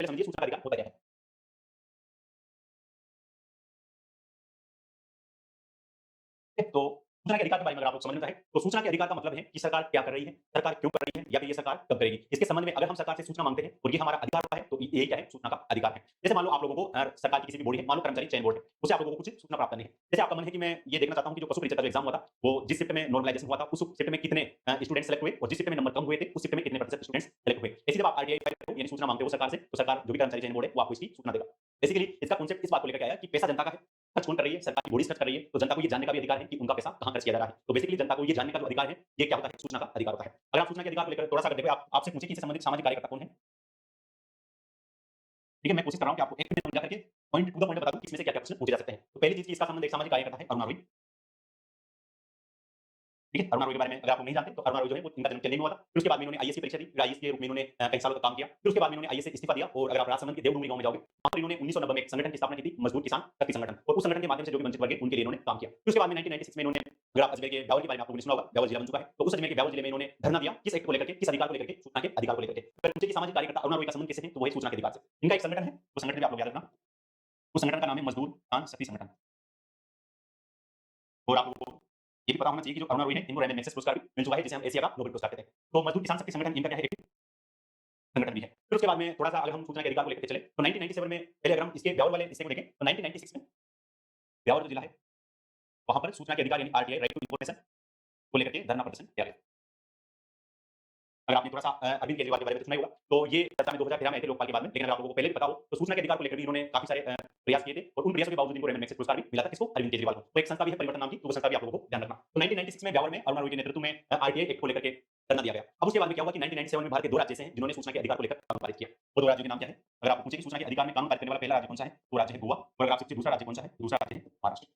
पहले समझिए सूचना का अधिकार होता क्या है। तो सूचना के अधिकार के बारे में अगर आप लोग समझना चाहें, तो सूचना के अधिकार का मतलब है कि सरकार क्या कर रही है, सरकार क्यों कर रही है या फिर ये सरकार कब करेगी। इसके संबंध में अगर हम सरकार से सूचना मांगते हैं और ये हमारा अधिकार होता है, तो ये क्या है? सूचना का अधिकार है। जैसे मान लो आप लोगों को सरकार की किसी भी बॉडी है, मान लो कर्मचारी चयन बोर्ड है, उससे आप लोगों को कुछ सूचना प्राप्त करनी है। जैसे आपका मन है कि मैं ये देखना चाहता हूँ कि जो पशु परीक्षा का जो एग्जाम हुआ था, वो जिस शिफ्ट में नॉर्मलाइजेशन हुआ था, उस शिफ्ट में कितने स्टूडेंट सेलेक्ट हुए और जिस शिफ्ट में नंबर कम हुए थे, उस शिफ्ट में कितने प्रतिशत स्टूडेंट्स सेलेक्ट हुए। ऐसे जब आप आरटीआई फाइल यानी सूचना मांगते हो सरकार से, तो सरकार जो भी कर्मचारी चयन बोर्ड है, वो आपको इसकी सूचना देगा। बेसिकली इसका कांसेप्ट इस बात को लेकर के आया कि पैसा जनता का है, खर्च कौन कर रही है? सरकार की बॉडीज खर्च कर रही है, तो जनता को ये जानने का भी अधिकार है कि उनका पैसा कहाँ खर्च किया जा रहा है। तो बेसिकली जनता को ये जानने का जो अधिकार है, ये क्या होता है? सूचना का अधिकार होता है। अगर आप सूचना के अधिकार को लेकर थोड़ा-सा अगर देखो आप आपसे पूछे कि इससे संबंधित सामाजिक कार्यकर्ता कौन है? ठीक है, मैं कोशिश कर रहा हूँ कि आपको 1 मिनट में समझा करके पॉइंट टू द पॉइंट बता दूँ कि इसमें से क्या-क्या प्रश्न पूछे जा सकते हैं। तो पहली चीज़ कि इसका संबंध एक सामाजिक कार्यकर्ता है अरुण आरोगी। ठीक है, अरुण आरोगी के बारे में अगर आप लोग नहीं जानते तो अरुण आरोगी जो है वो इनका जन्म चेन्नई में हुआ था। फिर उसके बाद में इन्होंने आईएएस की परीक्षा दी। फिर आईएएस के रूप में इन्होंने कई सालों तक काम किया। फिर उसके बाद में इन्होंने आईएएस से इस्तीफा दिया और अगर आप राजसमंद के देवडूंगरी गाँव में जाओगे, वहाँ पर इन्होंने 1990 में एक संगठन की स्थापना की थी, मजबूत किसान शक्ति संगठन, और उस संगठन के माध्यम से जो भी वंचित वर्ग है, उनके लिए इन्होंने काम किया। फिर उसके बाद में 1996 में इन्होंने, अगर आप अजमेर के ब्यावर के बारे में आप लोगों ने सुना होगा, ब्यावर जिला बन चुका है, तो उस अजमेर के ब्यावर जिले में इन्होंने धरना दिया, किस एक्ट को लेकर के, किस अधिकार को लेकर के, सूचना के अधिकार को लेकर के। अगर पूछे कि सामाजिक कार्यकर्ता अरुण आरोगी का संबंध किससे है, तो वही सूचना के अधिकार से। इनका एक संगठन है, वो संगठन भी आप लोग याद रखना, उस संगठन का नाम है मजदूर किसान शक्ति संगठन। और आप लोगों को ये भी पता होना चाहिए कि जो अरुण आरोगी है, इनको रैंडम एक्सेस पुरस्कार भी मिल चुका है, जिसे हम एशिया का नोबेल पुरस्कार कहते हैं। तो मजदूर किसान शक्ति संगठन इनका क्या है? एक संगठन भी है। फिर उसके बाद में थोड़ा-सा अगर हम सूचना के अधिकार को लेके चले, तो 1997 में पहले अगर हम इसके ब्यावर वाले हिस्से को देखें, तो 1996 में ब्यावर जो जिला है, वहाँ पर सूचना के अधिकार यानी आरटीआई राइट टू इन्फॉर्मेशन को लेकर के धरना प्रदर्शन किया गया। अगर आपने थोड़ा-सा अरविंद केजरीवाल के बारे में तो सुना ही होगा, तो ये चर्चा में 2013 में आए थे लोकपाल के बाद में, लेकिन अगर आप लोगों को पहले भी पता हो, तो सूचना के अधिकार को लेकर भी इन्होंने काफ़ी सारे प्रयास किए थे और उन प्रयासों के बावजूद इनको रैंडम एक्सेस पुरस्कार भी मिला था, किसको? अरविंद केजरीवाल को। तो एक संस्था भी है परिवर्तन नाम की, तो वो संस्था भी आप लोगों को ध्यान रखना। तो 1996 में ब्यावर में अरुण आरोगी के नेतृत्व में आरटीआई एक्ट को लेकर के धरना दिया गया। अब उसके बाद में क्या हुआ कि 1997 में भारत के 2 राज्य ऐसे हैं, जिन्होंने सूचना के अधिकार को लेकर कानून पारित किया। वो 2 राज्यों के नाम क्या है? अगर आपको पूछे कि सूचना के अधिकार में कानून पारित करने वाला पहला राज्य कौन-सा है? वो राज्य है गोवा, और अगर आपसे पूछे दूसरा राज्य कौन-सा है? दूसरा राज्य है महाराष्ट्र।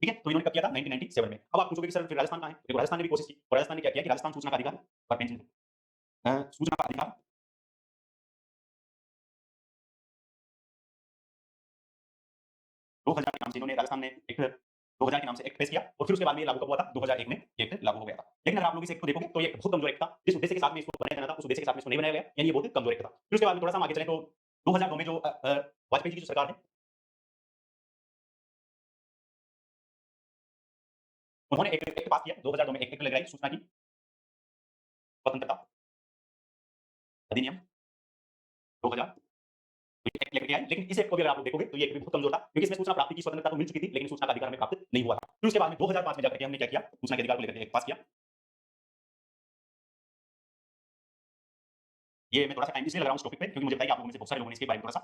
ठीक है? तो इन्होंने कब किया था? 1997 में। अब आप पूछोगे कि सर फिर राजस्थान कहाँ है? देखो राजस्थान ने भी कोशिश की, और राजस्थान ने क्या किया कि राजस्थान सूचना का अधिकार और पेंशन सूचना का अधिकार 2000 के नाम से इन्होंने राजस्थान ने एक 2000 के नाम से एक्ट पेश किया और फिर उसके बाद में ये लागू कब हुआ था? 2001 में ये एक्ट लागू हो गया था। लेकिन अगर आप लोग इस एक्ट को देखोगे तो ये बहुत कमजोर एक्ट था। जिस उद्देश्य के साथ में इसको बनाया जाना था, उस उद्देश्य के साथ में इसको नहीं बनाया गया, यानी ये बहुत कमजोर एक्ट था। फिर उसके बाद में थोड़ा-सा हम आगे चलें तो 2002 में जो वाजपेयी जी की जो सरकार है, उन्होंने एक एक्ट पास किया। 2002 में एक एक्ट लेकर आई सूचना की स्वतंत्रता अधिनियम 2000 एक्ट लेकर के आए, लेकिन इस एक्ट को भी अगर आप लोग देखोगे तो ये एक्ट भी बहुत कमजोर था, क्योंकि इसमें सूचना प्राप्ति की स्वतंत्रता तो मिल चुकी थी, लेकिन सूचना का अधिकार हमें प्राप्त नहीं हुआ था। फिर उसके बाद में 2005 में जाकर के हमने क्या किया? सूचना के अधिकार को लेकर के एक्ट पास किया। ये मैं थोड़ा-सा टाइम इसलिए लगा रहा हूँ इस टॉपिक पे, क्योंकि मुझे पता है कि आप लोगों में से बहुत सारे लोगों ने इसके बारे में थोड़ा-सा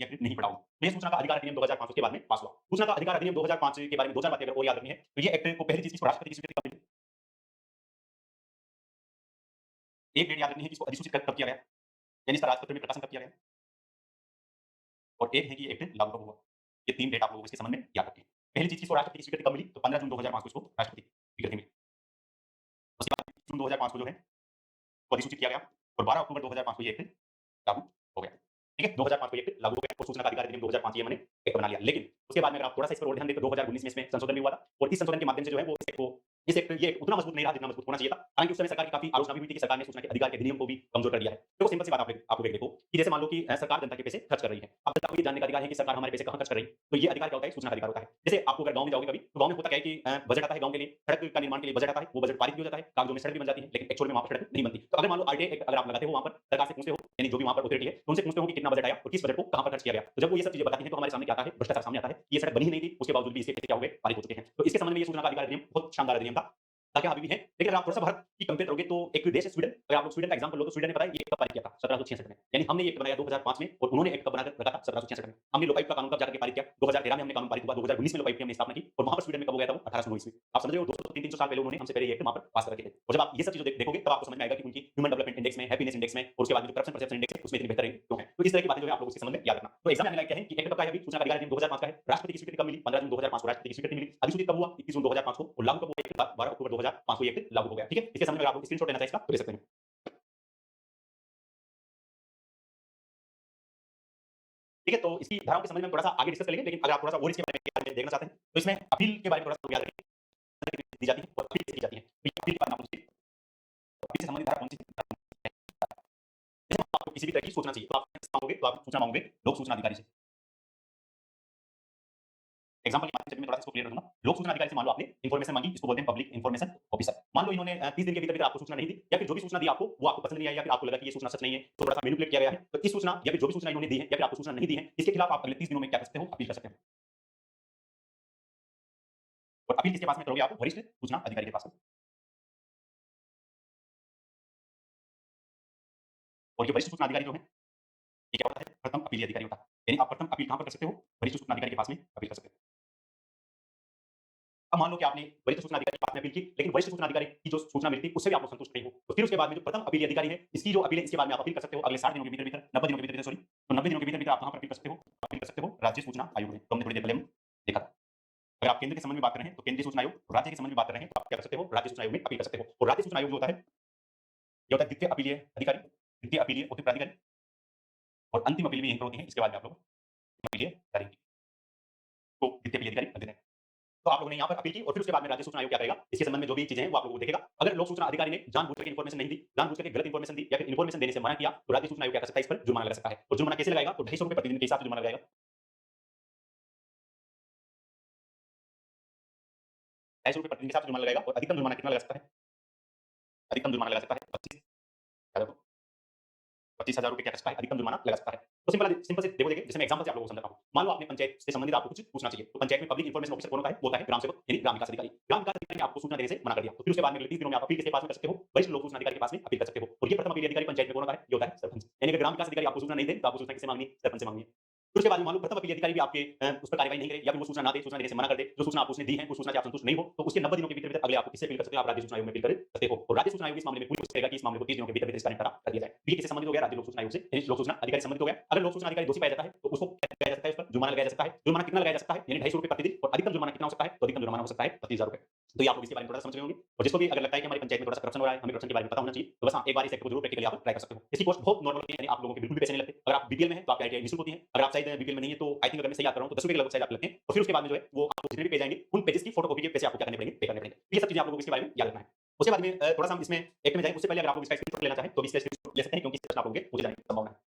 या फिर नहीं पढ़ा होगा। तो ये सूचना का अधिकार अधिनियम 2005 के बाद में पास हुआ। सूचना का अधिकार अधिनियम 2005 के बारे में 2-4 बातें अगर और याद रखनी है, तो ये एक्ट को पहली चीज़ इसको राष्ट्रपति की स्वीकृति कब मिली? एक डेट याद रखनी है कि इसको अधिसूचित कब किया गया, यानी इसका राजपत्र में प्रकाशन कब किया गया, और एक है कि ये एक्ट लागू कब हुआ। ये 3 डेट आप लोगों को इसके संबंध में याद रखनी है। पहली चीज़ की इसको राष्ट्रपति की स्वीकृति कब मिली? तो 15 जून 2005 को इसको राष्ट्रपति की स्वीकृति मिली। उसके बाद जून 2005 को जो है, को अधिसूचित किया गया और 12 अक्टूबर 2005 को ये एक्ट लागू हो गया। ठीक है? 2005 को ये एक्ट लागू हो गया और सूचना का अधिकार अधिनियम 2005 ये मैंने एक्ट बना लिया। लेकिन उसके बाद में अगर आप थोड़ा-सा इस पर और ध्यान दें तो 2019 में इसमें संशोधन भी हुआ था और इस संशोधन के माध्यम से जो है वो इस एक्ट ये उतना मजबूत नहीं रहा जितना मजबूत होना चाहिए था। हालाँकि उस समय सरकार की काफ़ी आलोचना भी हुई थी कि सरकार ने सूचना के अधिकार के अधिनियम को भी कमजोर कर दिया है। तो सिंपल सी बात आप लोग देखो कि जैसे मान लो कि सरकार जनता के पैसे खर्च कर रही है। अब जनता को ये जानने का अधिकार है कि सरकार हमारे पैसे कहाँ खर्च कर रही है। तो ये अधिकार क्या होता है? सूचना का अधिकार होता है। जैसे आपको अगर गाँव में जाओगे कभी, तो गाँव में होता क्या है कि बजट आता है गाँव के लिए, सड़क का निर्माण के लिए बजट आता है, वो बजट पारित भी हो जाता है, कागजों में सड़क भी बन जाती है, लेकिन एक्चुअल में वहाँ पर सड़क नहीं बनती। तो अगर मान लो आरटीआई एक्ट अगर आप लगाते हो वहाँ पर सरकार से पूछते हो, यानी जो भी वहाँ पर अथॉरिटी है, तो उनसे पूछते हो कि कितना बजट आया और किस बजट को कहाँ पर खर्च किया गया। तो जब वो ये सब चीजें बताती हैं तो हमारे सामने क्या आता है? भ्रष्टाचार सामने आता है। ये सड़क बनी ही नहीं थी, उसके बावजूद भी इसके पैसे क्या हो गए? पारित हो चुके हैं। तो इसके संबंध में ये सूचना का अधिकार अधिनियम बहुत शानदार अधिनियम था। ताकि अभी भी है, लेकिन अगर आप थोड़ा-सा भारत की कंपेयर करोगे तो एक देश है स्वीडन, अगर आप लोग स्वीडन का एग्जांपल लो तो स्वीडन ने पता है ये कब पारित किया था? 1766 में। यानी हमने ये एक्ट बनाया 2005 में और उन्होंने एक्ट कब बनाकर रखा था? 1766 में। हमने लोकायुक्त का कानून कब जाकर के पारित किया? 2013 में हमने कानून पारित हुआ, 2019 में लोकायुक्त की हमने स्थापना की और वहाँ पर स्वीडन में कब हो गया था वो? 1809 ईस्वी। आप समझ रहे हो 200 300 साल पहले उन्होंने हमसे पहले ये एक्ट वहाँ पर पास कर रखे थे। और जब आप ये सब चीज़ें देखोगे तब आपको समझ में आएगा कि उनकी ह्यूमन डेवलपमेंट इंडेक्स में, हैप्पीनेस इंडेक्स में और उसके बाद में जो करप्शन परसेप्शन इंडेक्स है उसमें इतनी बेहतर रैंक क्यों है? तो इस तरह की बातें जो है आप लोग उसके संबंध में याद रखना। तो एग्जाम में आने लायक क्या है कि एक्ट कब का है? अभी सूचना का अधिकार अधिनियम 2005 का है। राष्ट्रपति की स्वीकृति कब मिली? 15 जून 2005 को राष्ट्रपति की स्वीकृति मिली। अधिसूचित कब हुआ? 21 जून 2005 को और लागू कब हुआ? 12 अक्टूबर 2005 को ये एक्ट लागू हो गया। ठीक है? इसके संबंध में अगर आप लोग स्क्रीनशॉट लेना चाहें इसका तो ले सकते हैं। ठीक है? तो इसकी धाराओं के संबंध में हम थोड़ा-सा आगे डिस्कस करेंगे, लेकिन अगर आप थोड़ा-सा और इसके बारे में देखना चाहते हैं, तो इसमें अपील के बारे में थोड़ा-सा याद रखें, दी जाती है और अपील कैसे की जाती है। तो ये अपील के बारे में आप पूछिए, अपील से संबंधित धारा कौन-सी है? जैसे आपको किसी भी तरह की सूचना चाहिए, तो आप किससे माँगोगे? तो आप सूचना माँगोगे लोक सूचना अधिकारी से। एग्जांपल के माध्यम से मैं थोड़ा-सा इसको क्लियर कर दूँगा। लोक सूचना अधिकारी से मान लो आपने इन्फॉर्मेशन माँगी, इसको बोलते हैं पब्लिक इन्फॉर्मेशन ऑफिसर। मान लो इन्होंने 30 दिन के भीतर-भीतर आपको सूचना नहीं दी या फिर जो भी सूचना दी आपको, वो आपको पसंद नहीं आई या फिर आपको लगा कि ये सूचना सच नहीं है, तो थोड़ा-सा मैनिपुलेट किया गया है। तो इस सूचना या फिर जो भी सूचना इन्होंने दी है या फिर आपको सूचना नहीं दी है, इसके खिलाफ आप अगले 30 दिनों में क्या कर सकते हो? अपील कर सकते हो। और अपील किसके पास में करोगे आप? वरिष्ठ सूचना अधिकारी के पास में। और ये वरिष्ठ सूचना अधिकारी जो है, ये क्या होता है? प्रथम अपीली अधिकारी होता है। यानी आप प्रथम अपील कहाँ पर कर सकते हो? वरिष्ठ सूचना अधिकारी के पास में अपील कर सकते हो। अब मान लो कि आपने वरिष्ठ सूचना अधिकारी के पास में अपील की, लेकिन वरिष्ठ सूचना अधिकारी की जो सूचना मिलती है, उससे भी आप लोग संतुष्ट नहीं हो। तो फिर उसके बाद में जो प्रथम अपीली अधिकारी है, इसकी जो अपील है, इसके बाद में आप अपील कर सकते हो अगले 60 दिनों के भीतर-भीतर, 90 दिनों के भीतर-भीतर सॉरी, तो 90 दिनों के भीतर-भीतर आप कहाँ पर अपील कर सकते हो? अपील कर सकते हो राज्य सूचना आयोग में। तो हमने थोड़ी देर पहले हम देखा था। अगर आप केंद्र के संबंध में बात कर रहे हैं, तो केंद्रीय सूचना आयोग, राज्य के संबंध में बात कर रहे हैं, तो आप क्या कर सकते हो? राज्य सूचना आयोग में अपील कर सकते हो। और राज्य सूचना आयोग जो होता है, ये होता है द्वितीय अपीलीय अधिकारी, द्वितीय अपीलीय उच्च प्राधिकारी और अंतिम अपील भी यहीं पर होती है। इसके बाद में आप लोग अपीलीय करेंगे। तो द्वितीय अपीलीय अधिकारी बन देते हैं। तो आप लोगों ने यहाँ पर अपील की और फिर उसके बाद में राज्य सूचना आयोग क्या करेगा? इसके संबंध में जो भी चीजें हैं वो आप लोगों को देखेगा। अगर लोक सूचना अधिकारी ने जानबूझ करके इन्फॉर्मेशन नहीं दी, जानबूझ करके गलत इन्फॉर्मेशन दी या फिर इन्फॉर्मेशन देने से मना किया, तो राज्य सूचना आयोग क्या कर सकता है? इस पर जुर्माना लगा सकता है। और जुर्माना कैसे लगाएगा? तो ₹250 प्रतिदिन के हिसाब से जुर्माना लगाएगा। ₹250 प्रतिदिन के हिसाब से जुर्माना लगाएगा और अधिकतम जुर्माना कितना लगा सकता है? अधिकतम जुर्माना लगा सकता है 25,000 ₹25,000 क्या कर सकता है? अधिकतम जुर्माना लगा सकता है। तो सिंपल से देखो देखिए, जैसे मैं एग्जांपल से आप लोगों को समझाता हूँ। मान लो आपने पंचायत से संबंधित आपको कुछ पूछना चाहिए, तो पंचायत में पब्लिक इन्फॉर्मेशन ऑफिसर कौन होता है? वो होता है ग्राम सेवक यानी ग्राम विकास अधिकारी। ग्राम विकास अधिकारी ने आपको सूचना देने से मना कर दिया, तो फिर उसके बाद में अगले 30 दिनों में आप अपील किसके पास में कर सकते हो? वरिष्ठ लोक सूचना अधिकारी के पास में अपील कर सकते हो। और ये प्रथम अपीली अधिकारी पंचायत में कौन होता है? ये होता है सरपंच। यानी कि ग्राम विकास अधिकारी आपको सूचना नहीं दे, तो आपको सूचना किससे मांगनी है? सरपंच से मांगनी है। फिर उसके बाद में मान लो प्रथम अपीली अधिकारी भी आपके उस पर कार्रवाई नहीं करे या फिर वो सूचना ना दे, सूचना देने से मना कर दे, जो सूचना आप उसने दी है, उस सूचना से आप संतुष्ट नहीं हो, तो उसके 90 दिनों के भीतर-भीतर अगले आप किससे अपील कर सकते हो? आप राज्य सूचना आयोग में अपील कर सकते हो। और राज्य सूचना आयोग इस मामले में पूरी कोशिश करेगा कि इस मामले को 30 दिनों के भीतर-भीतर इसका निपटारा कर दिया जाए। तो ये किससे संबंधित हो गया? राज्य लोक सूचना आयोग से, यानी लोक सूचना अधिकारी से संबंधित हो गया। अगर लोक सूचना अधिकारी दोषी पाया जाता है, तो उसको क्या लगाया जा सकता है? उस पर जुर्माना लगाया जा सकता है। जुर्माना कितना लगाया जा सकता है? यानी ₹250 प्रतिदिन और अधिकतम जुर्माना कितना हो सकता है? तो अधिकतम जुर्माना हो सकता है ₹25,000। तो ये आप लोग इसके बारे में थोड़ा समझ रहे होंगे। और जिसको भी अगर लगता है कि हमारी पंचायत में थोड़ा-सा करप्शन हो रहा है, हमें करप्शन के बारे में पता होना चाहिए, तो बस हाँ, एक बार इस एक्ट को जरूर प्रैक्टिकली आप ट्राई कर सकते हो। इसकी कॉस्ट बहुत नॉर्मल होती है, यानी आप लोगों के बिल्कुल भी पैसे नहीं लगते। अगर आप बीपीएल में हैं, तो आपकी आईटीआई निःशुल्क होती है। अगर आप शायद बीपीएल में नहीं है, तो आई थिंक अगर मैं सही याद कर रहा हूँ, तो ₹10 के लगभग शायद आपके लगते हैं। और फिर उसके बाद में जो है, वो आपको जितने भी पेज आएँगे, उन पेजेस की फोटोकॉपी के पैसे आपको क्या करने पड़ेंगे? पे करने पड़ेंगे। तो ये सब चीजें आप लोगों को इसके बारे में याद रखना है। उसके बाद में थोड़ा-सा हम इसमें एक्ट में जाएँ, उससे पहले अगर आप लोग इसका स्क्रीनशॉट लेना चाहें, तो भी इसका स्क्रीनशॉट ले सकते हैं, क्योंकि इसका प्रश्न आप लोगों के पूछे जाने की संभावना है।